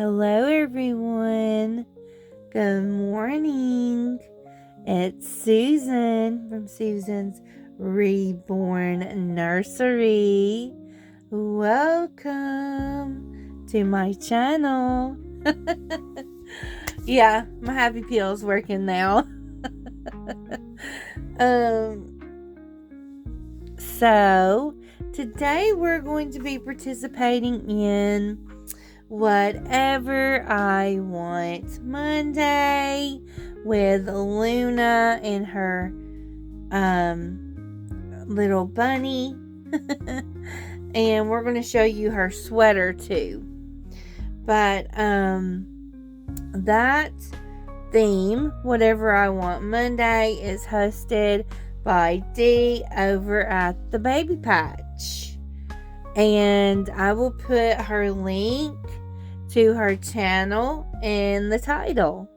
Hello, everyone. Good morning. It's Susan from Susan's Reborn Nursery. Welcome to my channel. Yeah, my happy pill's working now. So today we're going to be participating in Whatever I Want Monday with Luna and her little bunny. And we're going to show you her sweater too. But that theme, Whatever I Want Monday, is hosted by Dee over at the Baby Patch. And I will put her link to her channel in the title.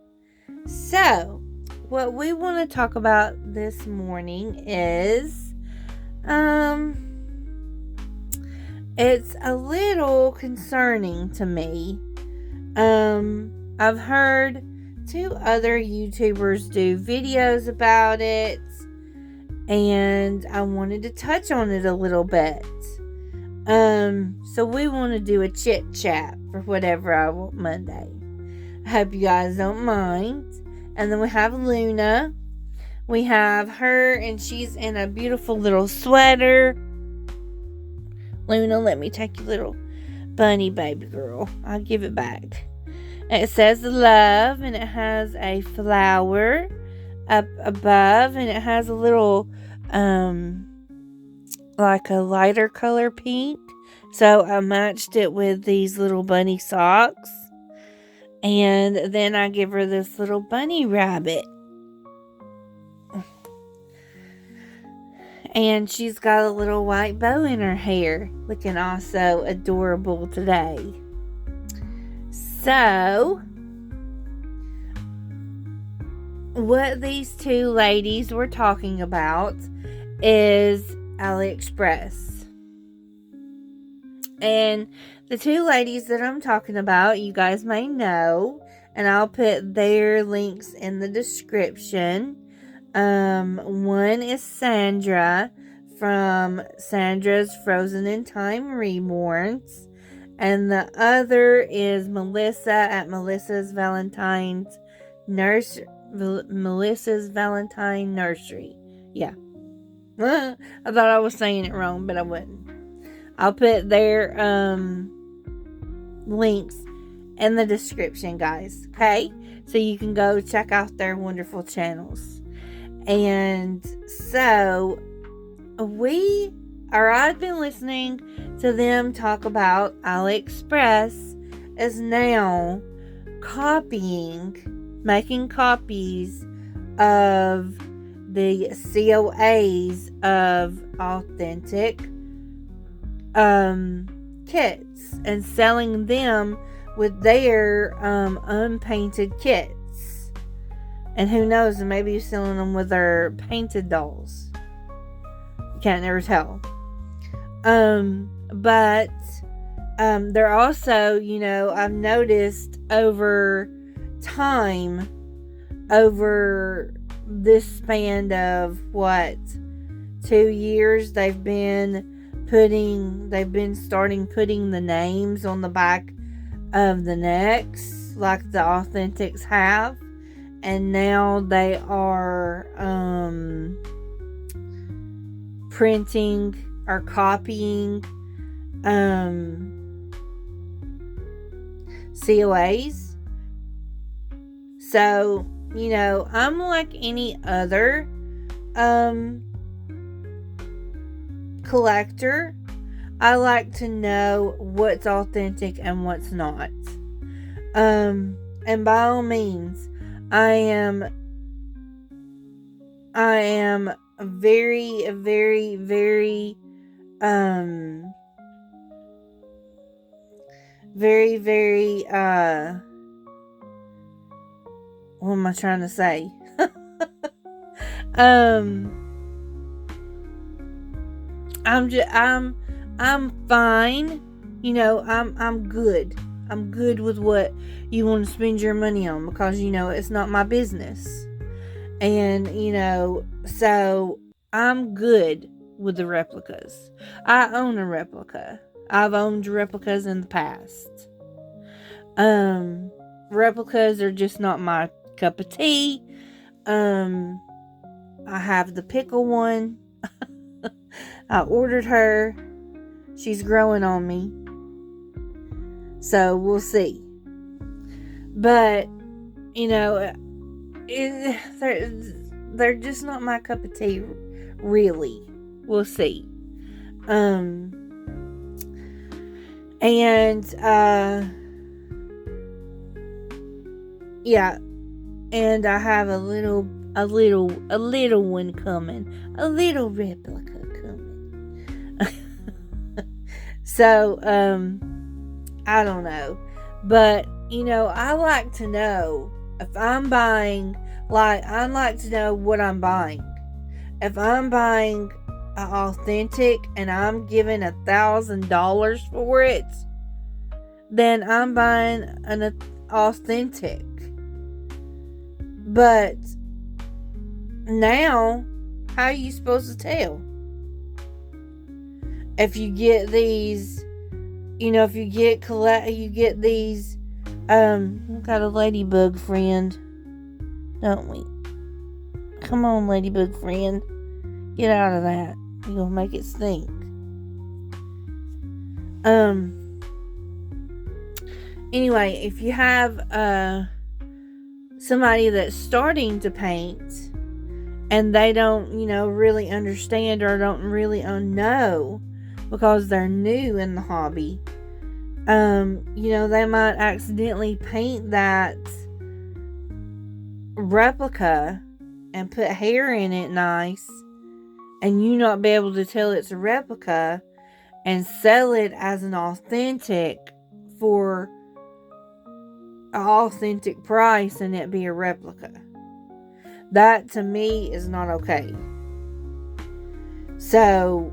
So, what we want to talk about this morning is it's a little concerning to me. I've heard 2 other YouTubers do videos about it, and I wanted to touch on it a little bit. So we want to do a chit chat for Whatever I Want Monday. I hope you guys don't mind. And then we have Luna. We have her, and she's in a beautiful little sweater. Luna, let me take your little bunny baby girl. I'll give it back. And it says love, and it has a flower up above, and it has a little like a lighter color pink. So I matched it with these little bunny socks. And then I give her this little bunny rabbit. And she's got a little white bow in her hair, looking also adorable today. So, what these 2 ladies were talking about is AliExpress. And the 2 ladies that I'm talking about, you guys may know, and I'll put their links in the description. One is Sandra from Sandra's Frozen in Time Reborns, and the other is Melissa at Melissa's Valentine Nursery. Yeah. I thought I was saying it wrong, but I wouldn't. I'll put their links in the description, guys. Okay? So you can go check out their wonderful channels. And so I've been listening to them talk about AliExpress is now making copies of the COAs of authentic kits and selling them with their unpainted kits. And who knows, maybe you're selling them with their painted dolls. You can't never tell. But they're also, I've noticed over time, over this span of 2 years, they've been starting putting the names on the back of the necks like the Authentics have, and now they are printing or copying COAs. So, I'm like any other collector. I like to know what's authentic and what's not. And by all means, I am very, very, very, very, very, what am I trying to say? I'm fine. I'm good. I'm good with what you want to spend your money on, because, it's not my business. And, so I'm good with the replicas. I own a replica. I've owned replicas in the past. Replicas are just not my cup of tea. I have the pickle one. I ordered her. She's growing on me. So we'll see. But, they're just not my cup of tea, really. We'll see. Yeah, and I have a little one coming, a little replica coming. So, I don't know, but I like to know if I'm buying. I like to know what I'm buying. If I'm buying an authentic and I'm giving $1,000 for it, then I'm buying an authentic. But now, how are you supposed to tell? If you get these, if you get these, we've got a ladybug friend, don't we? Come on, ladybug friend. Get out of that. You're gonna make it stink. Anyway, if you have somebody that's starting to paint and they don't, really understand or don't really know because they're new in the hobby, they might accidentally paint that replica and put hair in it nice, and you not be able to tell it's a replica and sell it as an authentic for an authentic price and it be a replica. That to me is not okay. So,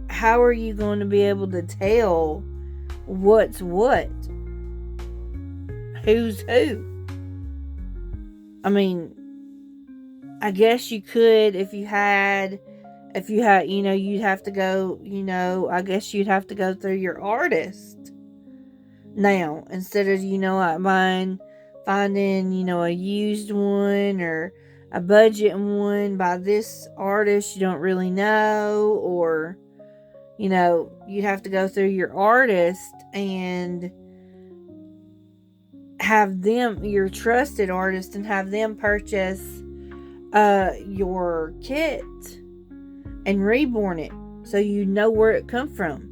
how are you going to be able to tell what's what? Who's who? I mean, I guess you could if you had, you'd have to go, I guess you'd have to go through your artist now, instead of, finding, a used one or a budget one by this artist you don't really know, or, you'd have to go through your artist and have them, your trusted artist, and have them purchase your kit and reborn it so you know where it come from.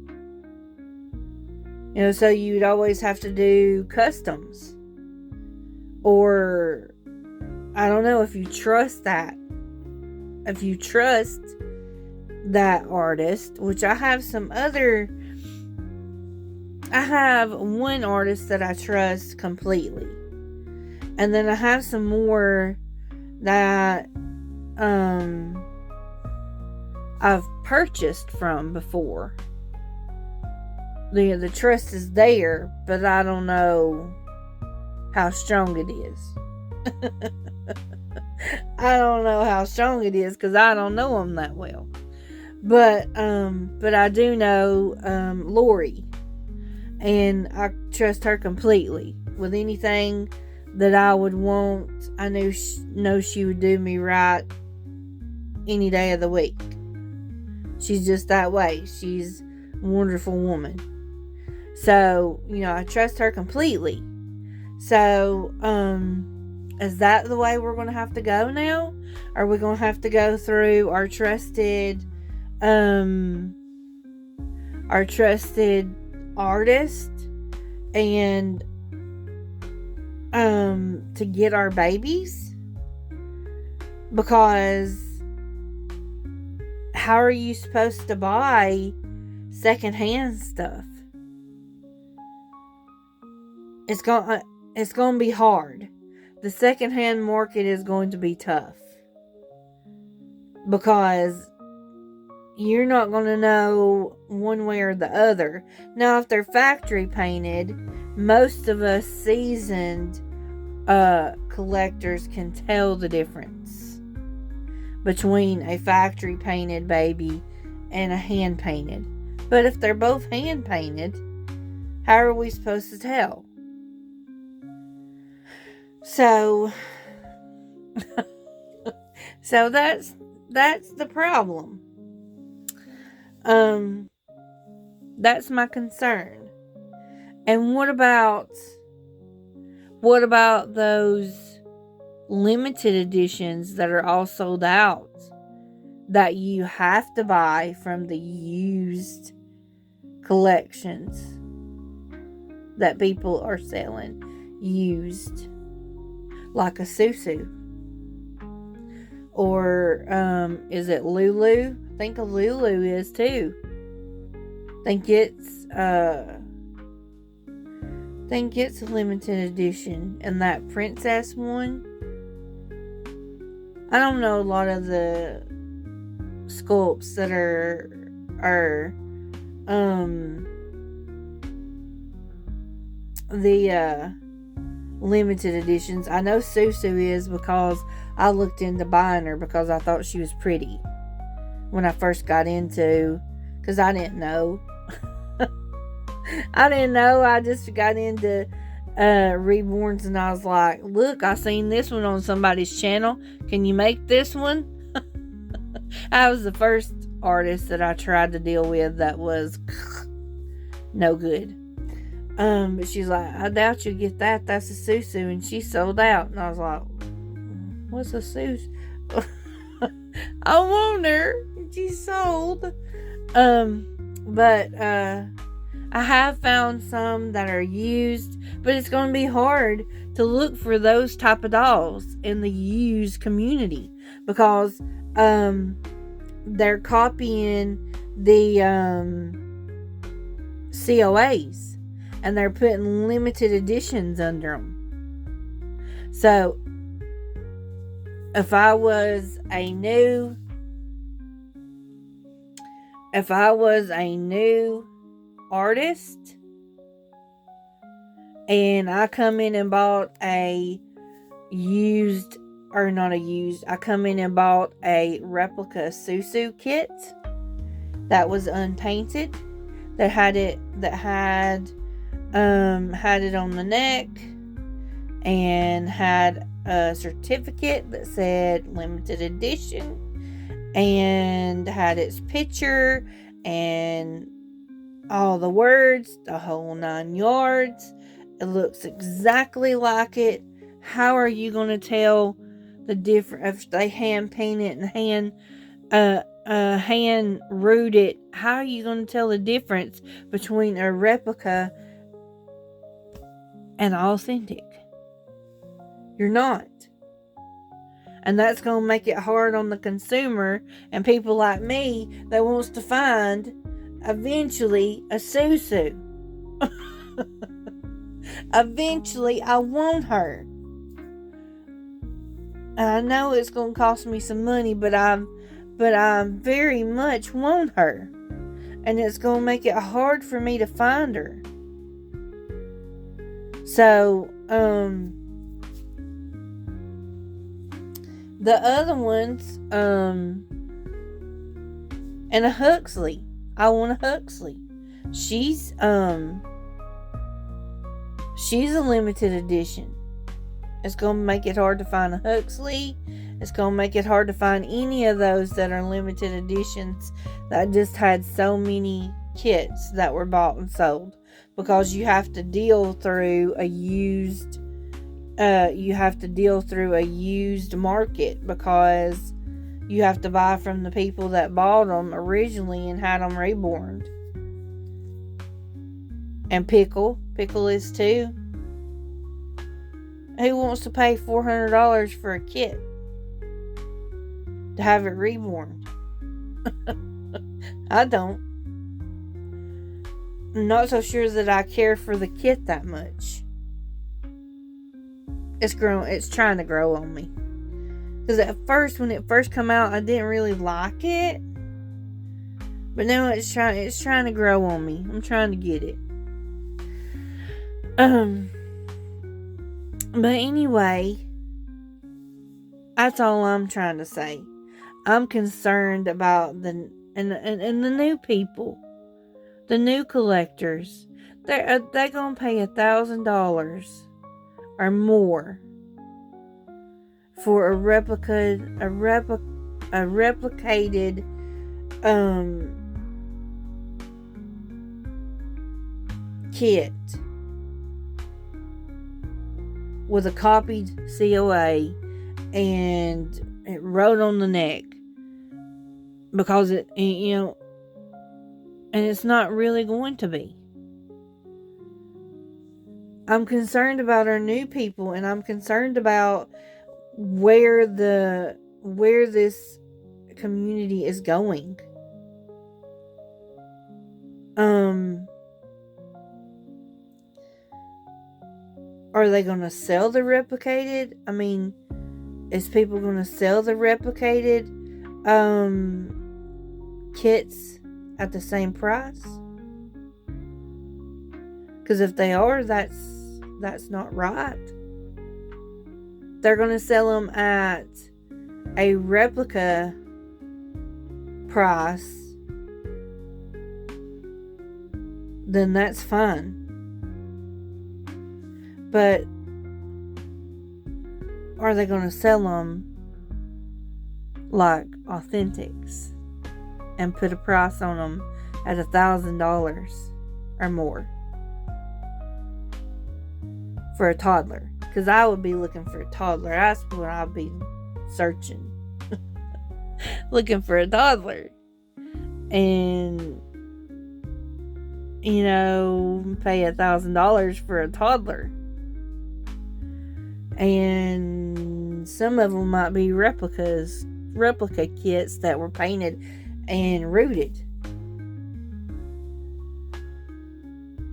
So you'd always have to do customs. Or I don't know if you trust that. If you trust that artist, which I have one artist that I trust completely. And then I have some more that I've purchased from before. The trust is there, but I don't know how strong it is. I don't know how strong it is because I don't know them that well. But I do know Lori, and I trust her completely with anything that I would want. I know she would do me right any day of the week. She's just that way. She's a wonderful woman. So, I trust her completely. So, is that the way we're going to have to go now? Are we going to have to go through our trusted artist and to get our babies? Because how are you supposed to buy secondhand stuff? It's going to be hard. The secondhand market is going to be tough. Because, you're not going to know one way or the other. Now, if they're factory painted, most of us seasoned collectors can tell the difference between a factory painted baby and a hand painted. But if they're both hand painted, how are we supposed to tell? So that's the problem. That's my concern. And what about those limited editions that are all sold out that you have to buy from the used collections that people are selling used, like a Susu, or is it Lulu? I think a Lulu is too. I think it's a limited edition, and that princess one. I don't know a lot of the sculpts that are the limited editions. I know Susu is because I looked into buying her because I thought she was pretty when I first got into, because I didn't know. I just got into reborns, and I was like, look, I seen this one on somebody's channel. Can you make this one? I was the first artist that I tried to deal with that was no good. But she's like, I doubt you'll get that. That's a Susu, and she sold out. And I was like, what's a Susu? I want her. She sold. But I have found some that are used, but it's going to be hard to look for those type of dolls in the used community because they're copying the COAs, and they're putting limited editions under them. So if I was a new artist and I come in and bought I come in and bought a replica Susu kit that was unpainted, that had it on the neck and had a certificate that said limited edition and had its picture and all the words, the whole 9 yards. It looks exactly like it. How are you going to tell the difference if they hand paint it and hand root it? How are you going to tell the difference between a replica and authentic? You're not. And that's going to make it hard on the consumer and people like me that wants to find eventually a Susu. Eventually I want her. And I know it's going to cost me some money, but I very much want her. And it's going to make it hard for me to find her. So, the other ones, and a Huxley. I want a Huxley. She's a limited edition. It's going to make it hard to find a Huxley. It's going to make it hard to find any of those that are limited editions that just had so many kits that were bought and sold, because you have to deal through a used market, because you have to buy from the people that bought them originally and had them reborn. And Pickle is too. Who wants to pay $400 for a kit to have it reborn? I don't. I'm not so sure that I care for the kit that much. It's trying to grow on me. Because at first, when it first came out, I didn't really like it. But now it's trying to grow on me. I'm trying to get it. But anyway, that's all I'm trying to say. I'm concerned about the new people, the new collectors. They're gonna pay $1,000 or more for a replicated kit with a copied COA and it wrote on the neck, because it, and it's not really going to be. I'm concerned about our new people, and I'm concerned about where this community is going. Are they going to sell the replicated? I mean, is people going to sell the replicated kits at the same price? Because if they are, that's not right. They're going to sell them at a replica price, then that's fine. But are they going to sell them like authentics and put a price on them at $1,000 or more for a toddler? Because I would be looking for a toddler. That's what I'd be searching. Looking for a toddler. And, pay $1,000 for a toddler. And some of them might be replica kits that were painted and rooted.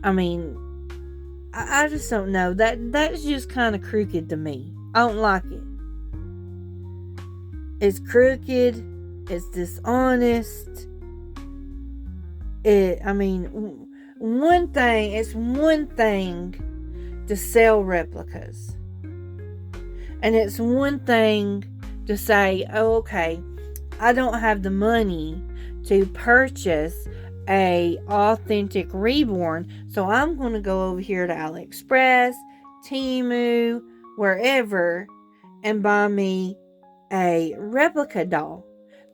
I mean, I just don't know. That's just kind of crooked to me. I don't like it. It's crooked. It's dishonest. It's one thing to sell replicas. And it's one thing to say, oh, okay, I don't have the money to purchase a authentic reborn, so I'm going to go over here to AliExpress, Temu, wherever, and buy me a replica doll.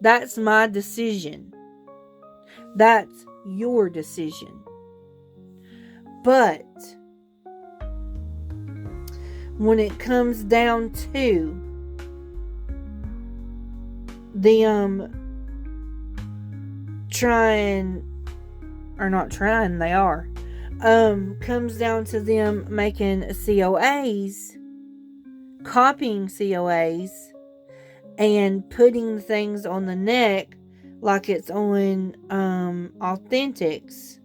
That's my decision. That's your decision. But when it comes down to the comes down to them making COAs, copying COAs, and putting things on the neck like it's on authentics.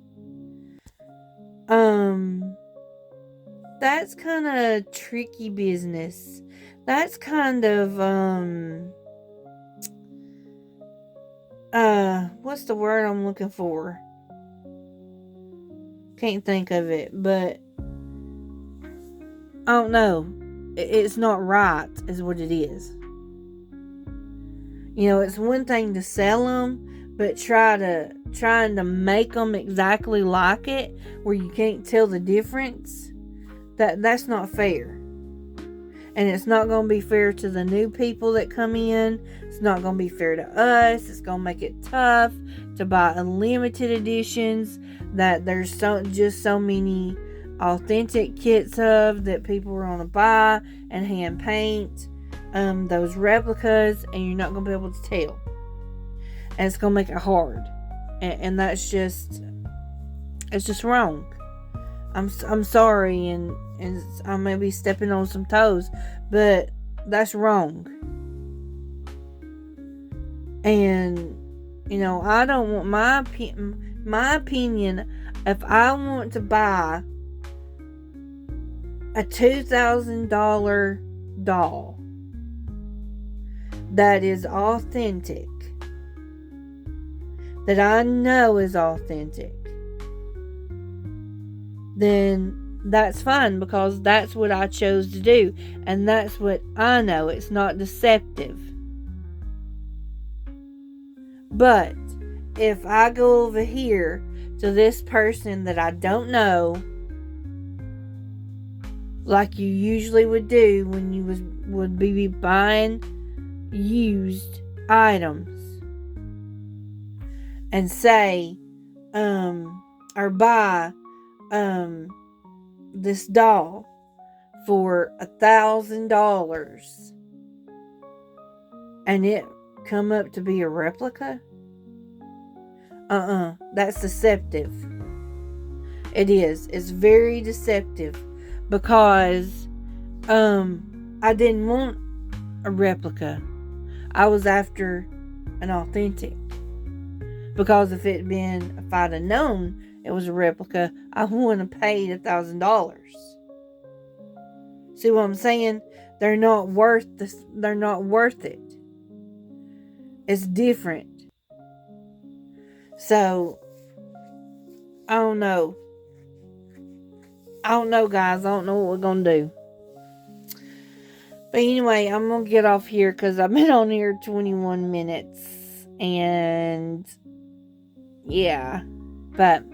That's kind of tricky business. That's kind of what's the word I'm looking for? Can't think of it, but I don't know. It's not right, is what it is. It's one thing to sell them, but trying to make them exactly like it, where you can't tell the difference. That's not fair. And it's not going to be fair to the new people that come in. It's not going to be fair to us. It's going to make it tough to buy limited editions that there's so many authentic kits of that people are going to buy and hand paint those replicas, and you're not going to be able to tell. And it's going to make it hard. And that's just, it's just wrong. I'm sorry, and I may be stepping on some toes, but that's wrong. And I don't want my opinion. If I want to buy a $2,000 doll that is authentic, that I know is authentic, then that's fine, because that's what I chose to do. And that's what I know. It's not deceptive. But if I go over here to this person that I don't know, like you usually would do when you would be buying used items, and say, or buy, this doll for $1,000, and it come up to be a replica, that's deceptive. It is. It's very deceptive, because I didn't want a replica. I was after an authentic, because if I'd have known it was a replica, I wouldn't have paid $1,000. See what I'm saying? They're not worth this. They're not worth it. It's different. So, I don't know. Guys. I don't know what we're going to do. But anyway, I'm going to get off here, because I've been on here 21 minutes. And, yeah. But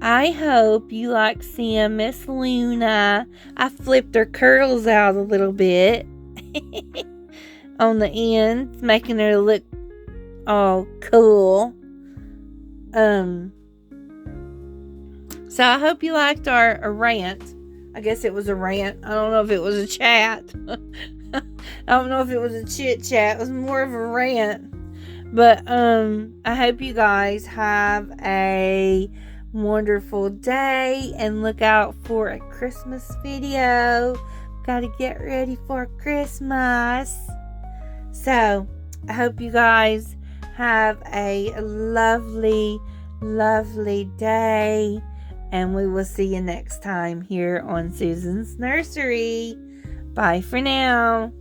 I hope you like seeing Miss Luna. I flipped her curls out a little bit on the ends, making her look all cool. So I hope you liked our rant. I guess it was a rant. I don't know if it was a chat. I don't know if it was a chit chat. It was more of a rant. But I hope you guys have a wonderful day, and look out for a Christmas video. Gotta get ready for Christmas. So I hope you guys have a lovely, lovely day, and we will see you next time here on Susan's Nursery. Bye for now.